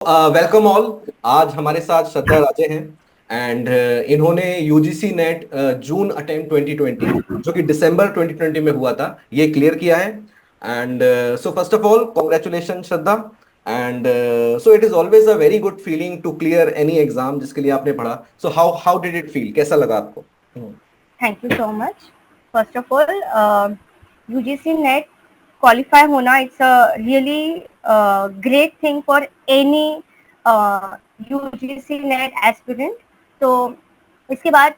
Welcome all. आज हमारे साथ श्रद्धा राजे हैं एंड इन्होंने यूजीसी नेट जून अटेम्प्ट 2020 जो कि दिसंबर 2020 में हुआ था ये क्लियर किया है। And so first of all congratulation Shraddha. And so it is always a very good feeling to clear any exam जिसके लिए आपने पढ़ा। So how how did it feel, कैसा लगा आपको? Thank you so much. First of all, UGC NET qualify होना it's a really great thing for any UGC NET aspirant. तो इसके बाद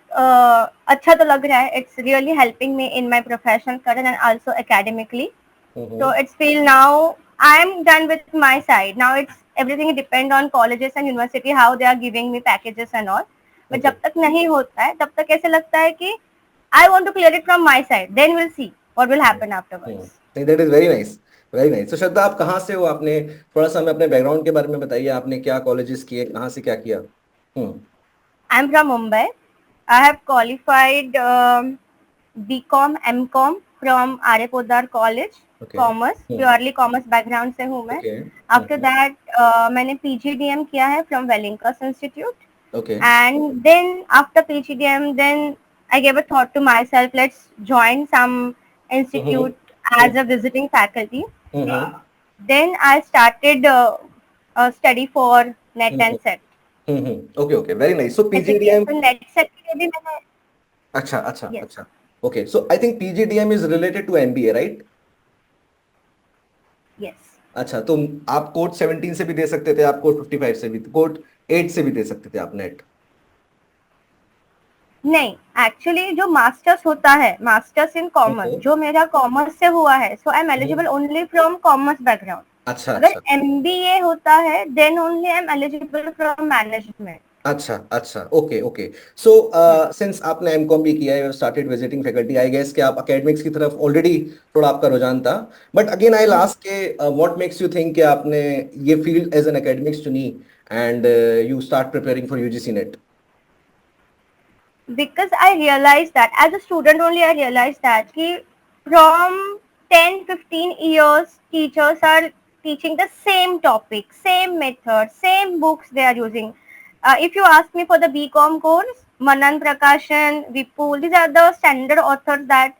अच्छा तो लग रहा है. It's really helping me in my professional career and also academically. So it's feel now I'm done with my side. Now it's everything depend on colleges and university how they are giving me packages and all. But जब तक नहीं होता है तब तक ऐसे लगता है कि I want to clear it from my side. Then we'll see what will happen afterwards. नहीं, that is very nice, very nice. तो श्रद्धा, आप कहाँ से हो? आपने थोड़ा सा हमें अपने बैकग्राउंड के बारे में बताइए, आपने क्या कॉलेजेस किए, कहाँ से क्या किया? I'm from Mumbai. I have qualified BCom, MCom from Arya Poddar College, okay. Commerce, purely commerce background से हूँ मैं. ओके। After that मैंने PGDM किया है from Wellington Institute. Okay. And then after PGDM, then I gave a thought to myself, let's join some institute as a visiting faculty. Then I started study for NET and SET. Okay okay, very nice. So Basically, PGDM. तो NET SET के लिए भी मैंने अच्छा अच्छा yes अच्छा। Okay, so I think PGDM is related to MBA, right? yes अच्छा, तो आप कोड 17 से भी दे सकते थे, आप कोड 55 से भी, कोड 8 से भी दे सकते थे आप नेट। नहीं एक्चुअली जो मास्टर्स होता है मास्टर्स इन कॉमर्स जो मेरा कॉमर्स से हुआ है so I am eligible only from commerce background. अच्छा अगर अच्छा एमबीए होता है then only I am eligible from management. अच्छा अच्छा। Okay okay. सो सिंस आपने एमकॉम भी किया है और started visiting faculty, I guess कि आप एकेडमिक्स की तरफ ऑलरेडी थोड़ा आपका रुझान था। बट अगेन आई लास्ट के व्हाट मेक्स यू थिंक कि आपने ये फील्ड एज एन एकेडमिक्स चुनी and you start preparing for UGC net? Because I realized that as a student only I realized that ki from 10-15 years teachers are teaching the same topic, same method, same books they are using. If you ask me for the BCom course, Manan Prakashan, Vipul, these are the standard authors that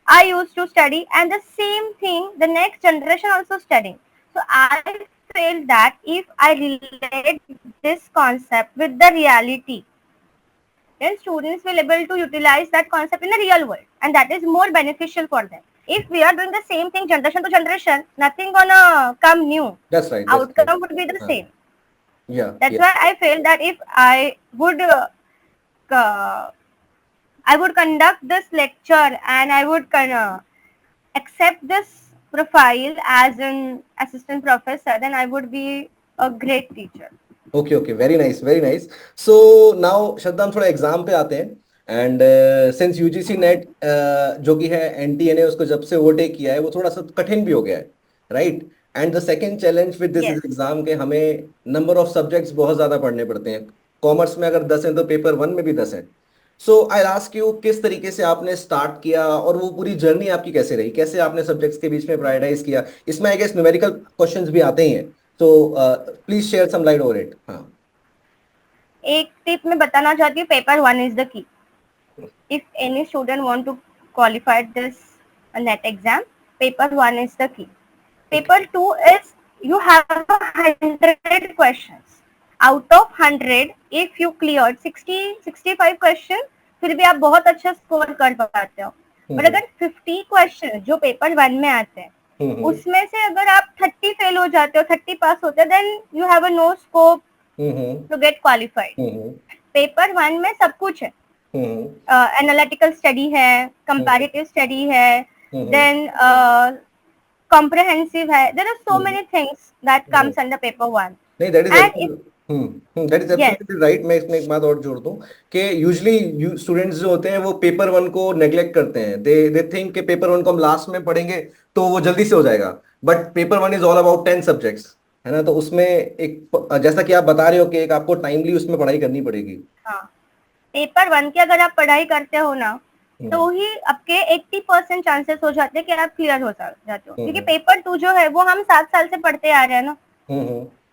I used to study, and the same thing the next generation also studying. So I felt that if I relate this concept with the reality, then students will able to utilize that concept in the real world, and that is more beneficial for them. If we are doing the same thing generation to generation, nothing gonna come new. That's right, that's Outcome would be the right. same. या That's why I feel that if uh, I would conduct this lecture and I would accept this profile as an assistant professor, then I would be a great teacher. Okay okay, very nice, very nice. So now Shraddha, हम थोड़ा exam पे आते हैं। And since UGC net जो कि है, NTA ने उसको जब से ओवरटेक किया है, वो थोड़ा सा कठिन भी हो गया है, right? And the second challenge with this Yes. Exam के हमें नंबर ऑफ सब्जेक्ट्स बहुत ज्यादा पढ़ने पड़ते हैं। कॉमर्स में अगर 10 है तो पेपर वन में भी 10 है। सो आई आस्क यू, किस तरीके से आपने स्टार्ट किया और वो पूरी जर्नी आपकी कैसे रही, कैसे आपने सब्जेक्ट्स के बीच में प्रायोरिटाइज किया? इसमें आई गेस न्यूमेरिकल क्वेश्चंस भी आते ही हैं, तो please share some light over it. हाँ। एक टिप मैं बताना चाहती हूँ, paper one is the key. If any student want to qualify this net exam, paper one is the key. Paper two is you have 100 questions. Out of 100, if you cleared 60-65 question, फिर भी आप बहुत अच्छा score कर पाते हो. But अगर 50 question जो पेपर वन में आते हैं उसमें से अगर आप 30 फेल हो जाते हो, 30 पास होते हो, then you have a no scope to get qualified. Paper one में सब कुछ है. एनालिटिकल स्टडी है, कंपैरेटिव स्टडी है, देन comprehensive है. There are so many things that comes under paper one. नहीं, that is And if that is yes, absolutely right. मैं इसमें एक बात और जोड़ दूं कि यूजुअली स्टूडेंट्स जो होते हैं वो पेपर वन को नेग्लेक्ट करते हैं। दे थिंक कि पेपर वन को हम लास्ट में पढ़ेंगे तो वो जल्दी से हो जाएगा। But paper one is all about 10 subjects, है ना? तो उसमें एक, जैसा कि आप बता रहे हो कि एक आपको टाइमली उसमें पढ़ाई करनी पड़ेगी। हाँ, पेपर वन की अगर आप पढ़ाई करते हो ना तो ही आपके 80% चांसेस हो जाते हैं कि आप क्लियर हो जाते हो. क्योंकि पेपर टू जो है वो हम 7 साल से पढ़ते आ रहे हैं ना.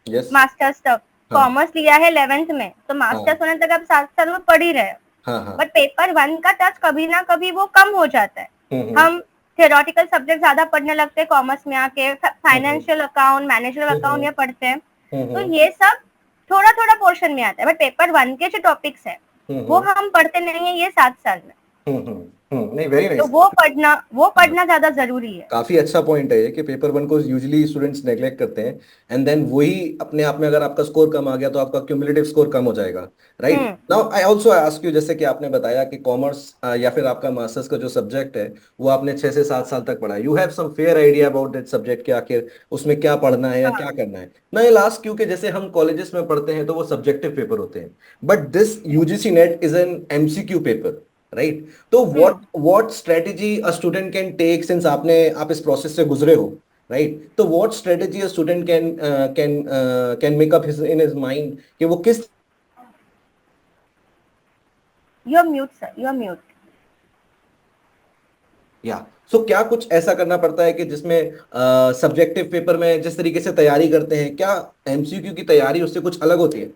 यस। मास्टर्स तक। हाँ कॉमर्स लिया है 11th में, तो हाँ मास्टर्स होने तक आप 7 साल में पढ़ ही रहे हो। हाँ हाँ। बट पेपर 1 का टच कभी ना कभी वो कम हो जाता है। हम्म हम थियोरेटिकल सब्जेक्ट ज्यादा पढ़ने लगते हैं कॉमर्स में आके, हम्म फाइनेंशियल अकाउंट, मैनेजरल अकाउंट हम्म ये पढ़ते हैं, तो हम्म ये सब थोड़ा थोड़ा पोर्शन में आता है। बट पेपर 1 के जो टॉपिक्स है वो हम्म हम पढ़ते नहीं है ये 7 साल में। नहीं, वेरी तो नाइस। वो पढ़ना ज्यादा जरूरी है। काफी अच्छा पॉइंट है ये कि पेपर वन को यूजली स्टूडेंट्स नेग्लेक्ट करते हैं, एंड देन वही अपने आप में अगर आपका स्कोर कम आ गया तो आपका क्यूमुलेटिव स्कोर कम हो जाएगा। Right hmm now I also ask you, जैसे कि आपने बताया कि कॉमर्स या फिर आपका मास्टर्स का जो सब्जेक्ट है वो आपने 6 से 7 साल तक पढ़ा है, you have some fair idea about that subject कि आखिर उसमें क्या पढ़ना है या क्या हाँ करना है ना। लास्ट, क्योंकि जैसे हम कॉलेजेस में पढ़ते हैं तो वो सब्जेक्टिव पेपर होते हैं, but this UGC NET is an MCQ paper, right? तो what strategy a student can take, since आप इस प्रोसेस से गुजरे हो, राइट? तो what strategy a student can make up in his mind कि वो किस। You are mute sir, you are mute. या सो क्या कुछ ऐसा करना पड़ता है कि जिसमें सब्जेक्टिव पेपर में जिस तरीके से तैयारी करते हैं, क्या एमसीक्यू की तैयारी उससे कुछ अलग होती है?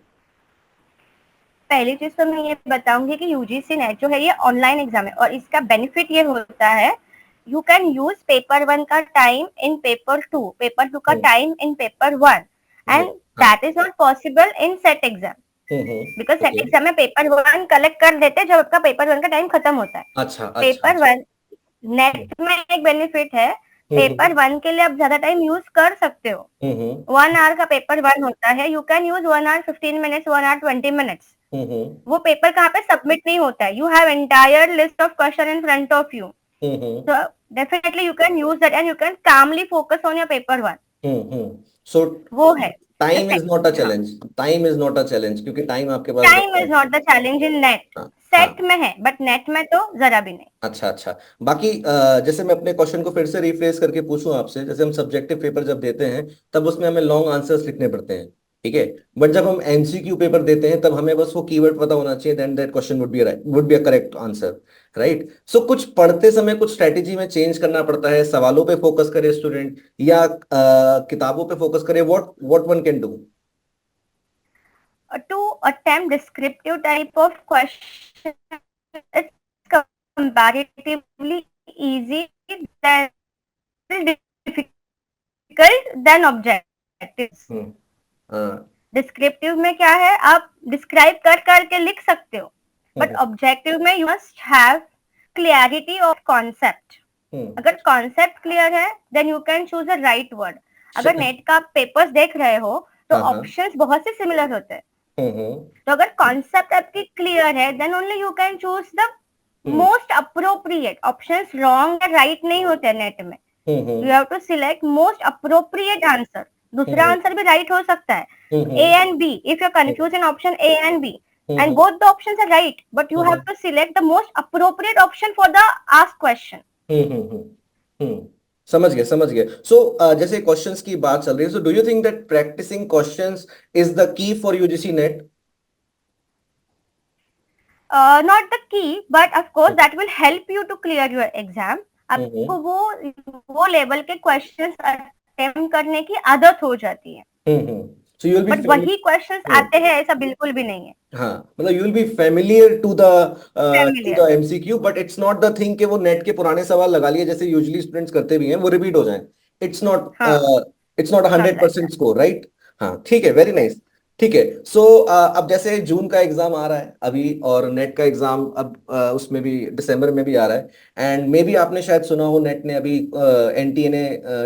पहली चीज तो मैं ये बताऊंगी कि यूजीसी नेट जो है ये ऑनलाइन एग्जाम है, और इसका बेनिफिट ये होता है, यू कैन यूज पेपर 1 का टाइम इन पेपर 2, पेपर 2 का हम्म। टाइम इन पेपर 1, एंड हाँ। That is not possible in set exam. Because set okay. Exam में पेपर 1 कलेक्ट कर देते हैं जब आपका पेपर 1 का टाइम खत्म होता है। अच्छा अच्छा पेपर अच्छा। 1 नेट में एक बेनिफिट है, हम्म पेपर 1 के लिए आप ज्यादा टाइम यूज कर सकते हो। हम्म 1 आवर का पेपर 1 होता है, you can use 1 hour 15 minutes, 1 hour 20 minutes. Hmm वो पेपर कहाँ पे सबमिट नहीं होता है, you have entire list of question in front of you, hmm so definitely you can use that and you can calmly focus on your paper 1। सो वो है जो time is not a हाँ, challenge, time is not a challenge क्योंकि time आपके पास time रहता is है। Not the challenge in net. हाँ हाँ। सेट में है बट नेट में तो जरा भी नहीं। अच्छा अच्छा। बाकी जैसे मैं अपने क्वेश्चन को फिर से रिफ्रेश करके पूछूं आपसे, जैसे हम सब्जेक्टिव पेपर जब देते हैं तब उसमें हमें लॉन्ग आंसर्स लिखने पड़ते हैं, ठीक है? बट जब हम एमसीक्यू पेपर देते हैं तब हमें बस वो कीवर्ड पता होना चाहिए, then that question would be a correct answer, right? So कुछ पढ़ते समय कुछ स्ट्रेटेजी में चेंज करना पड़ता है, सवालों पे फोकस करे स्टूडेंट या किताबों पे फोकस करे, what what one can do? To attempt descriptive type of question, it's comparatively easy than difficult than objectives। हम्म। हाँ। डिस्क्रिप्टिव में क्या है, आप डिस्क्राइब कर करके लिख सकते हो, बट हम्म ऑब्जेक्टिव में you must have clarity of concept. Hmm अगर कॉन्सेप्ट क्लियर है then you can choose a right word. अगर नेट का पेपर्स देख रहे हो तो हाँ हाँ। ऑप्शंस बहुत से सिमिलर होते हैं, हम्म तो अगर कॉन्सेप्ट आपकी क्लियर है then only you can choose the hmm most appropriate. Options wrong या राइट नहीं होते नेट में, hmm you have to select most appropriate answer. दूसरा हम्म आंसर भी राइट हो सकता है, A hmm and B, if you are confuse in option A and B hmm and both the options are right, but you have hmm to select the most appropriate option for the asked question। हम्म हम्म हम्म समझ गए समझ गए। सो जैसे questions की बात चल रही है, so do you think that practicing questions is the key for UGC NET? Not the key but of course that will help you to clear your exam। हम्म आपको वो लेवल के क्वेश्चंस अटेम्प्ट करने की आदत हो जाती है, so you will but be. वही क्वेश्चंस आते हैं ऐसा बिल्कुल भी नहीं है। हाँ, मतलब you will be familiar to familiar. The MCQ, but it's not the thing कि वो नेट के पुराने सवाल लगा लिए जैसे यूजली स्टूडेंट्स करते भी हैं वो रिपीट हो जाएं। इट्स नॉट हाँ, it's not not hundred like percent that. Score, right? हाँ ठीक है, वेरी यस। नाइस। ठीक है। सो अब जैसे जून का एग्जाम आ रहा है अभी, और नेट का एग्जाम अब उसमें भी दिसंबर में भी आ रहा है, एंड मे बी आपने शायद सुना हो नेट ने अभी एनटीए ने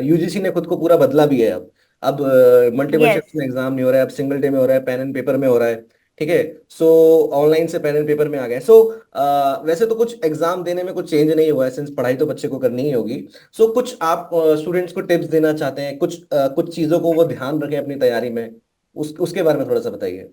यूजीसी ने खुद को पूरा बदला भी है। अब मल्टीपल यस। शिफ्ट में एग्जाम नहीं हो रहा है, अब सिंगल डे में हो रहा है, पेन एंड पेपर में हो रहा है, ठीक है? सो ऑनलाइन से पेन एंड पेपर में आ गए। सो वैसे तो कुछ एग्जाम देने में कुछ चेंज नहीं हुआ है, सिंस पढ़ाई तो बच्चे को करनी ही होगी। सो कुछ आप स्टूडेंट्स को टिप्स देना चाहते हैं, कुछ चीजों को वो ध्यान रखें अपनी तैयारी में, उसके बारे में थोड़ा सा बताइए।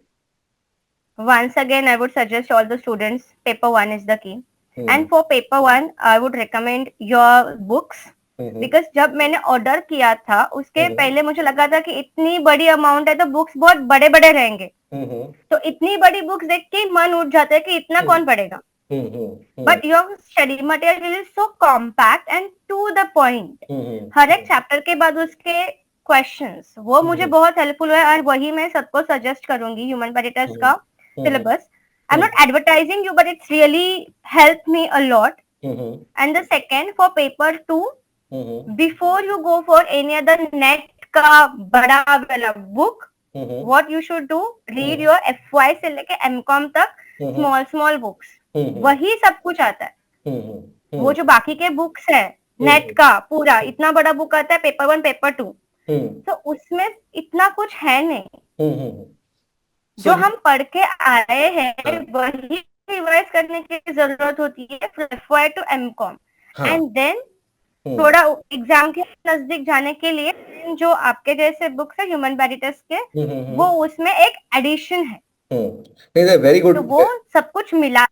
Once again, I would suggest all the students paper 1 is the key. Hmm And for paper 1, I would recommend your books. Hmm because जब मैंने ऑर्डर किया था उसके हम्म पहले मुझे लगा था कि इतनी बड़ी अमाउंट है तो बुक्स बहुत बड़े बड़े रहेंगे, हम्म तो इतनी बड़ी बुक्स देख के मन उठ जाता है कि इतना हम्म कौन पढ़ेगा। Hmm but your study material is so compact and to the point. Hmm हर एक चैप्टर के बाद उसके क्वेश्चंस, वो मुझे बहुत हेल्पफुल है और वही मैं सबको सजेस्ट करूंगी ह्यूमन पेडिटर्स का syllabus. I'm not advertising you, but it's really helped me a lot. And the second, for paper 2, before you go for any other net का बड़ा वाला book, what you should do, read your FY से लेके MCOM तक small books. वही सब कुछ आता है. वो जो बाकी के बुक्स है नेट का पूरा इतना बड़ा बुक आता है, पेपर 1 पेपर 2, तो उसमें इतना कुछ है नहीं. जो हम पढ़ के आए हैं वही रिवाइज करने की जरूरत होती है FY to MCOM. And then थोड़ा एग्जाम के नजदीक जाने के लिए जो आपके जैसे बुक्स है ह्यूमन पेडिटर्स के, वो उसमें एक एडिशन है. Very good. तो वो सब कुछ मिला.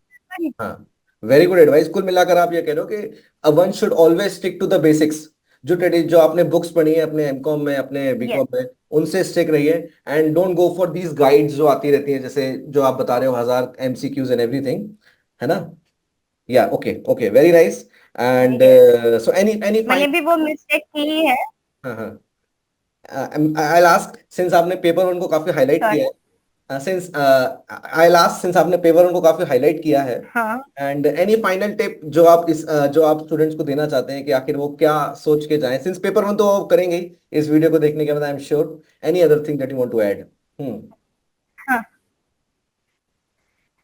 Very good advice. कुल मिलाकर आप ये कह रहे हो कि one should always stick to the basics. जो आपने बुक्स पढ़ी है अपने एमकॉम में, अपने बीकॉम में, उनसे स्टिक रहिए and don't go for these guides जो आती रहती हैं, जैसे जो आप बता रहे हो 1000 MCQs एंड एवरीथिंग, है ना? या okay very nice. And so any मैंने भी वो मिस्टेक की है. आई विल आस्क, सिंस आपने पेपर 1 को काफी हाईलाइट किया है, सिंस आपने पेपर 1 को काफी हाईलाइट किया है, एंड एनी फाइनल टिप जो आप स्टूडेंट्स को देना चाहते हैं कि आखिर वो क्या सोच के जाएं, सिंस पेपर 1 तो आप करेंगे ही इस वीडियो को देखने के बाद, I am sure. Any other thing that you want to add?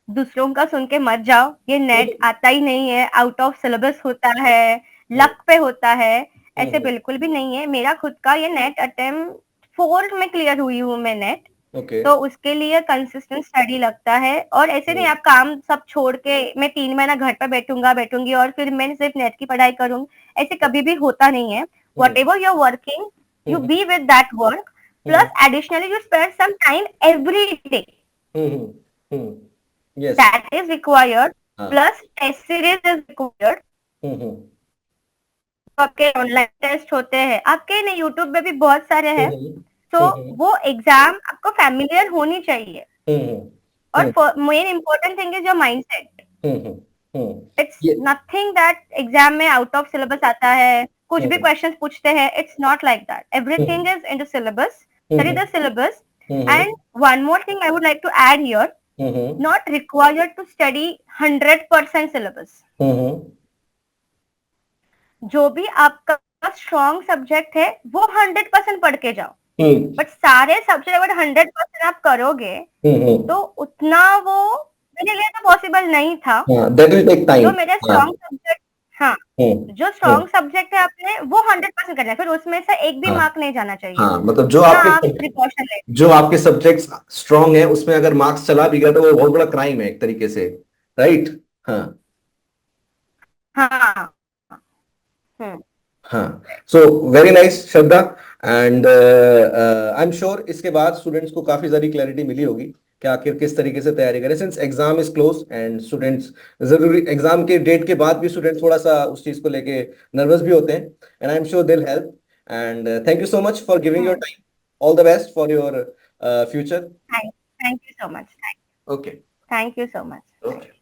दूसरों का सुन के मत जाओ. ये नेट आता ही नहीं है, आउट ऑफ सिलेबस होता है, लक पे होता है, ऐसे बिल्कुल भी नहीं है. मेरा खुद का ये नेट अटेम्प्ट 4 में क्लियर हुई हूँ मैं नेट. तो उसके लिए कंसिस्टेंट स्टडी लगता है. और ऐसे नहीं आप काम सब छोड़ के मैं 3 महीना घर पर बैठूंगी और फिर मैं सिर्फ नेट की पढ़ाई करूंगी, ऐसे कभी भी होता नहीं है. Whatever you are working, you be with that work, plus additionally you spend some time every day. Yes. That is required. Plus test series is required. आपके ऑनलाइन टेस्ट होते हैं, आपके नहीं यूट्यूब में भी बहुत सारे हैं. तो वो एग्जाम आपको फैमिलियर होनी चाहिए. और main important thing is your mindset. It's nothing that exam में आउट ऑफ सिलेबस आता है, कुछ भी क्वेश्चंस पूछते हैं. It's not like that. Everything is in the syllabus. Study the syllabus. And one more thing I would like to add here, not required to study 100% syllabus. जो भी आपका strong subject है वो 100% पढ़ के जाओ. बट सारे सब्जेक्ट अगर 100% आप करोगे तो उतना वो मेरे लिए तो पॉसिबल नहीं था. That will take time. जो मेरे स्ट्रॉन्ग सब्जेक्ट जो स्ट्रॉन्ग सब्जेक्ट है आपने वो 100% करना है, फिर उसमें से एक भी मार्क नहीं जाना चाहिए. मतलब जो आपके सब्जेक्ट्स स्ट्रॉन्ग है उसमें अगर मार्क्स चला भी गया तो वो बहुत बड़ा क्राइम है एक तरीके से, right? So very nice Shraddha. And I am sure इसके बाद स्टूडेंट्स को काफी सारी क्लैरिटी मिली होगी कि आखिर किस तरीके से तैयारी करें, since exam is close and students जरूरी एग्जाम के डेट के बाद भी स्टूडेंट्स थोड़ा सा उस चीज को लेके नर्वस भी होते हैं. And I am sure they will help. And thank you so much for giving your time. All the best for your future. Thank you so much. Okay, thank you so much. Okay.